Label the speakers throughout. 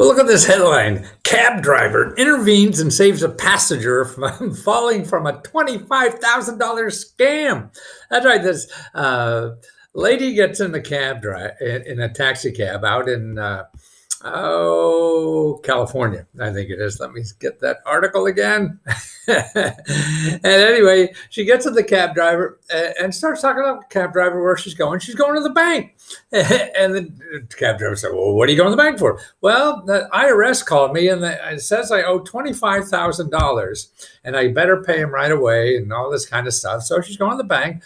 Speaker 1: Well, look at this headline. Cab driver intervenes and saves a passenger from falling from a $25,000 scam. That's right. This lady gets in the cab drive in a taxi cab out in California, I think it is. Let me get that article again. And anyway, she gets to the cab driver and starts talking to the cab driver where she's going. She's going to the bank. And the cab driver said, well, what are you going to the bank for? Well, the IRS called me and it says I owe $25,000 and I better pay him right away and all this kind of stuff. So she's going to the bank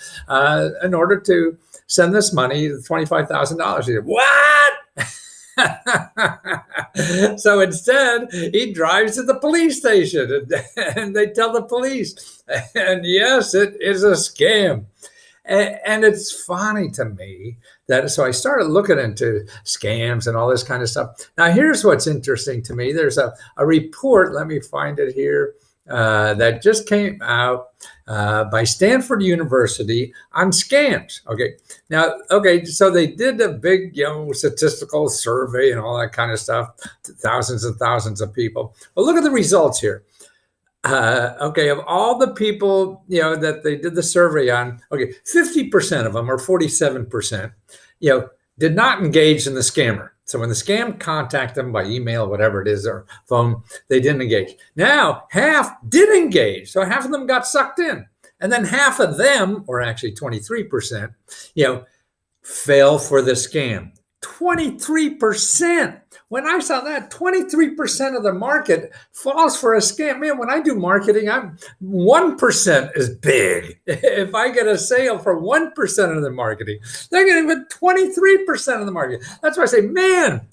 Speaker 1: in order to send this money, $25,000. She said, what? So instead, he drives to the police station and they tell the police. And yes, it is a scam. And it's funny to me that, so I started looking into scams and all this kind of stuff. Now, here's what's interesting to me. There's a report, let me find it here, that just came out by Stanford University on scams. So they did a big, statistical survey and all that kind of stuff, thousands and thousands of people. Well, look at the results here. Of all the people, that they did the survey on, 50% of them, or 47%, did not engage in the scammer. So when the scam contacted them by email, whatever it is, or phone, they didn't engage. Now, half did engage. So half of them got sucked in. And then half of them, or actually 23%, fell for the scam. 23%. When I saw that, 23% of the market falls for a scam. Man, when I do marketing, 1% is big. If I get a sale for 1% of the marketing, they're getting with 23% of the market. That's why I say, man,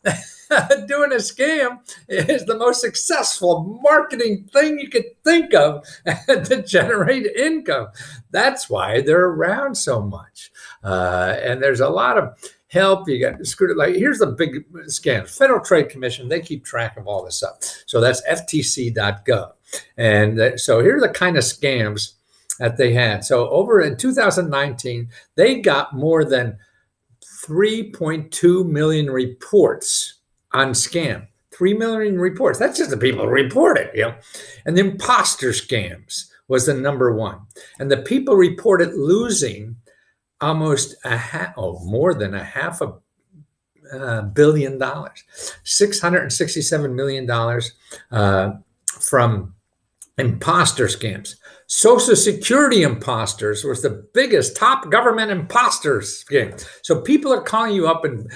Speaker 1: doing a scam is the most successful marketing thing you could think of to generate income. That's why they're around so much. And there's a lot of help. You got screwed. Like, here's the big scam. Federal Trade Commission, they keep track of all this stuff. So that's ftc.gov. And so here are the kind of scams that they had. So over in 2019, they got more than 3.2 million reports on scam. 3 million reports. That's just the people who report it, And the imposter scams was the number one. And the people reported losing almost more than $500 million, $667 million from imposter scams. Social Security imposters was the biggest top government imposter scam. So people are calling you up and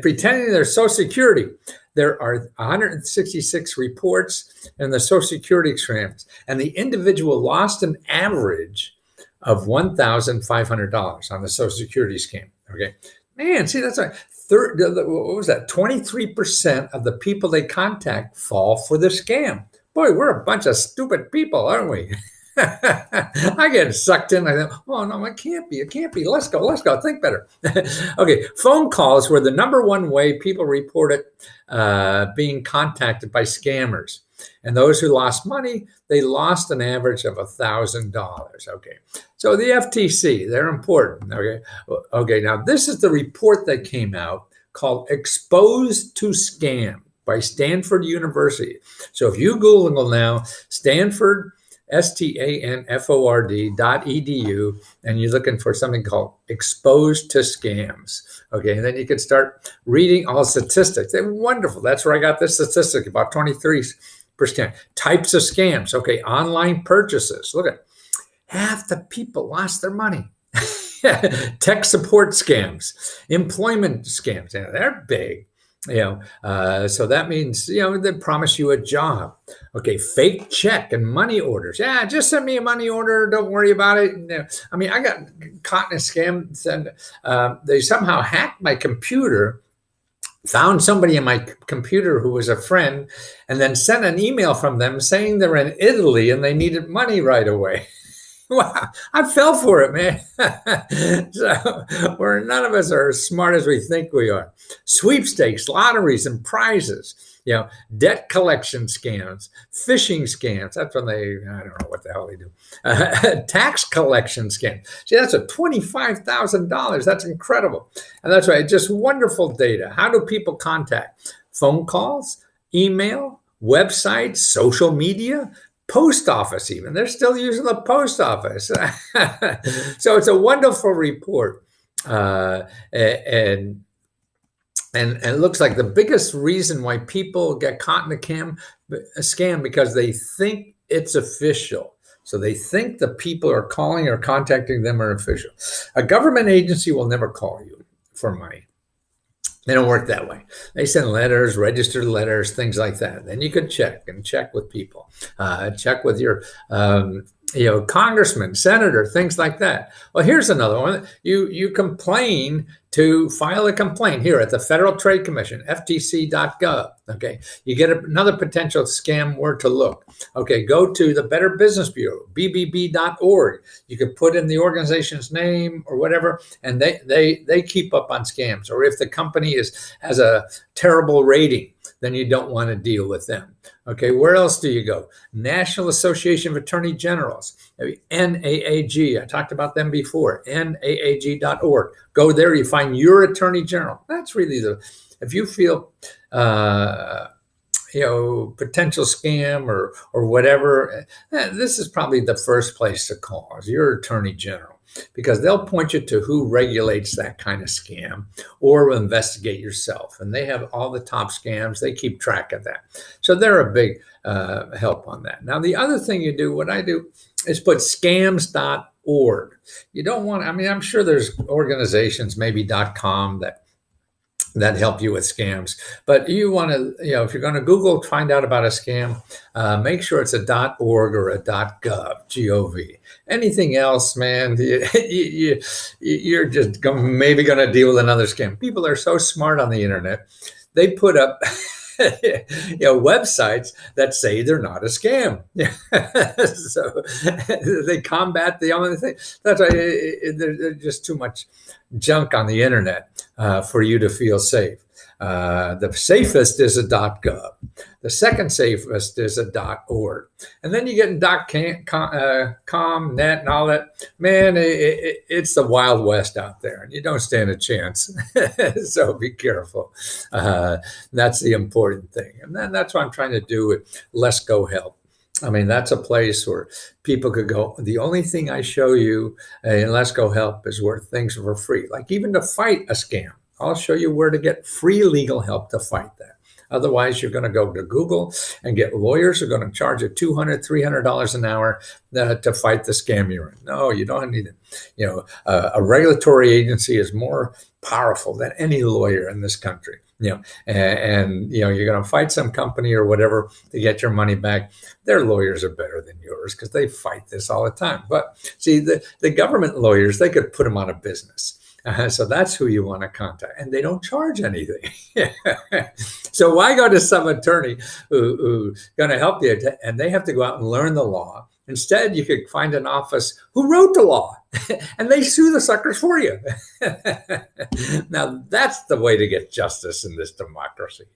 Speaker 1: pretending they're Social Security. There are 166 reports in the Social Security scams, and the individual lost an average of $1,500 on the Social Security scam. Okay, man, see, that's like what was that? 23% of the people they contact fall for the scam. Boy, we're a bunch of stupid people, aren't we? I get sucked in. I think, oh no, it can't be. It can't be. Let's go. Think better. Okay, phone calls were the number one way people reported being contacted by scammers. And those who lost money, they lost an average of $1,000. Okay, so the FTC, they're important. Okay. Now this is the report that came out called "Exposed to Scam" by Stanford University. So if you Google now, Stanford, STANFORD.edu, and you're looking for something called "Exposed to Scams." Okay, and then you can start reading all statistics. They're wonderful. That's where I got this statistic, about 23%. Types of scams. Okay, online purchases. Look at half the people lost their money. Tech support scams, employment scams. They're big. So that means, they promise you a job. Okay, fake check and money orders. Yeah, just send me a money order. Don't worry about it. I got caught in a scam, and they somehow hacked my computer, found somebody in my computer who was a friend, and then sent an email from them saying they're in Italy and they needed money right away. Wow, I fell for it, man. So none of us are as smart as we think we are. Sweepstakes, lotteries, and prizes. Debt collection scams, phishing scams. That's when I don't know what the hell they do. Tax collection scams. See, that's a $25,000. That's incredible. And that's right, just wonderful data. How do people contact? phone calls, email, websites, social media, post office even. They're still using the post office. So it's a wonderful report. And it looks like the biggest reason why people get caught in a scam because they think it's official. So they think the people are calling or contacting them are official. A government agency will never call you for money. They don't work that way. They send letters, registered letters, things like that. Then you could check with people, check with your, congressman, senator, things like that. Well, here's another one. You complain to file a complaint here at the Federal Trade Commission, ftc.gov. Okay, you get another potential scam where to look. Okay, go to the Better Business Bureau, bbb.org. You can put in the organization's name or whatever, and they keep up on scams. Or if the company has a terrible rating, then you don't want to deal with them. Okay, where else do you go? National Association of Attorney Generals, NAAG. I talked about them before, naag.org. Go there, you find your attorney general. That's really if you feel, potential scam or whatever, this is probably the first place to call is your attorney general, because they'll point you to who regulates that kind of scam or will investigate yourself. And they have all the top scams. They keep track of that. So they're a big help on that. Now, the other thing you do, what I do, is put scams.org. You don't want, I'm sure there's organizations, maybe .com, that help you with scams. But you want to, if you're going to Google, find out about a scam, make sure it's a .org or a .gov, G-O-V. Anything else, man, you're just maybe going to deal with another scam. People are so smart on the internet. They put up websites that say they're not a scam. So they combat the only thing. That's why there's just too much junk on the internet for you to feel safe. The safest is a .gov. The second safest is a .org. And then you get in .com, net, and all that. Man, it's the Wild West out there, and you don't stand a chance. So be careful. That's the important thing. And then that's what I'm trying to do with Lesko Help. That's a place where people could go. The only thing I show you in Lesko Help is where things are free, like even to fight a scam. I'll show you where to get free legal help to fight that. Otherwise, you're going to go to Google and get lawyers who are going to charge you $200, $300 an hour to fight the scam you're in. No, you don't need it. A regulatory agency is more powerful than any lawyer in this country. And you're going to fight some company or whatever to get your money back. Their lawyers are better than yours because they fight this all the time. But see, the government lawyers, they could put them out of business. So that's who you want to contact, and they don't charge anything. So why go to some attorney who's going to help you, and they have to go out and learn the law? Instead, you could find an office who wrote the law, and they sue the suckers for you. Now, that's the way to get justice in this democracy.